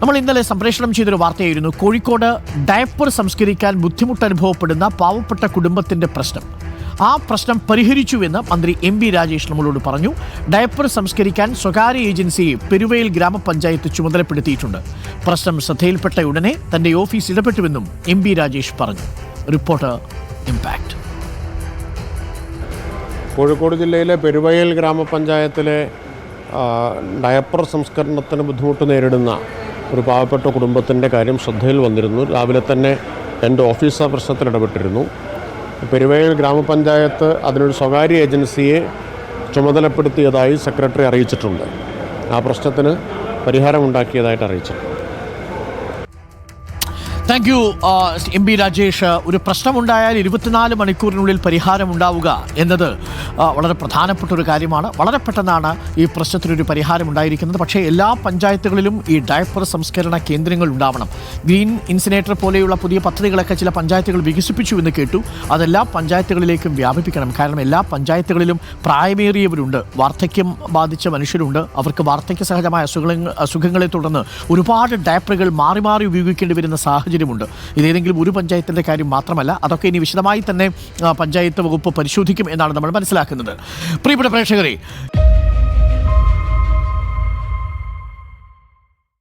നമ്മൾ ഇന്നലെ സംപ്രേഷണം ചെയ്തൊരു വാർത്തയായിരുന്നു. കോഴിക്കോട് ഡയപ്പർ സംസ്കരിക്കാൻ ബുദ്ധിമുട്ട് അനുഭവപ്പെടുന്ന പാവപ്പെട്ട കുടുംബത്തിന്റെ പ്രശ്നം. ആ പ്രശ്നം പരിഹരിച്ചുവെന്ന് മന്ത്രി എം.ബി. രാജേഷ് നമ്മളോട് പറഞ്ഞു. ഡയപ്പർ സംസ്കരിക്കാൻ സ്വകാര്യ ഏജൻസിയെ പെരുവയൽ ഗ്രാമപഞ്ചായത്ത് ചുമതലപ്പെടുത്തിയിട്ടുണ്ട്. പ്രശ്നം ശ്രദ്ധയിൽപ്പെട്ട ഉടനെ തന്റെ ഓഫീസ് ഇടപെട്ടുവെന്നും എം.ബി. രാജേഷ് പറഞ്ഞു. Reporter impact. കോഴിക്കോട് ജില്ലയിലെ പെരുവയൽ ഗ്രാമപഞ്ചായത്തിലെ ഡയപ്പർ സംസ്കരണത്തിന് ബുദ്ധിമുട്ട് നേരിടുന്ന ഒരു പാവപ്പെട്ട കുടുംബത്തിൻ്റെ കാര്യം ശ്രദ്ധയിൽ വന്നിരുന്നു. രാവിലെ തന്നെ എൻ്റെ ഓഫീസ് ആ പ്രശ്നത്തിൽ ഇടപെട്ടിരുന്നു. പെരുവയൽ ഗ്രാമപഞ്ചായത്ത് അതിനൊരു സ്വകാര്യ ഏജൻസിയെ ചുമതലപ്പെടുത്തിയതായി സെക്രട്ടറി അറിയിച്ചിട്ടുണ്ട്. ആ പ്രശ്നത്തിന് പരിഹാരമുണ്ടാക്കിയതായിട്ട് അറിയിച്ചിട്ടുണ്ട്. Thank you MB. രാജേഷ്. ഒരു പ്രശ്നമുണ്ടായാൽ 24 മണിക്കൂറിനുള്ളിൽ പരിഹാരമുണ്ടാവുക എന്നത് വളരെ പ്രധാനപ്പെട്ട ഒരു കാര്യമാണ്. വളരെ പെട്ടെന്നാണ് ഈ പ്രശ്നത്തിനൊരു പരിഹാരം ഉണ്ടായിരിക്കുന്നത്. പക്ഷേ എല്ലാ പഞ്ചായത്തുകളിലും ഈ ഡയപ്പർ സംസ്കരണ കേന്ദ്രങ്ങൾ ഉണ്ടാവണം. ഗ്രീൻ ഇൻസിനേറ്റർ പോലെയുള്ള പുതിയ പദ്ധതികളൊക്കെ ചില പഞ്ചായത്തുകൾ വികസിപ്പിച്ചു എന്ന് കേട്ടു. അതെല്ലാ പഞ്ചായത്തുകളിലേക്കും വ്യാപിപ്പിക്കണം. കാരണം എല്ലാ പഞ്ചായത്തുകളിലും പ്രായമേറിയവരുണ്ട്, വാർദ്ധക്യം ബാധിച്ച മനുഷ്യരുണ്ട്. അവർക്ക് വാർദ്ധക്യ സഹജമായ അസുഖങ്ങളെ തുടർന്ന് ഒരുപാട് ഡയപ്പറുകൾ മാറി മാറി ഉപയോഗിക്കേണ്ടി വരുന്ന സാഹചര്യം. ഇതേതെങ്കിലും ഒരു പഞ്ചായത്തിൻ്റെ കാര്യം മാത്രമല്ല, അതൊക്കെ ഇനി വിശദമായി തന്നെ പഞ്ചായത്ത് വകുപ്പ് പരിശോധിക്കും എന്നാണ് നമ്മൾ മനസ്സിലാക്കുന്നത്. പ്രിയപ്പെട്ട പ്രേക്ഷകരെ,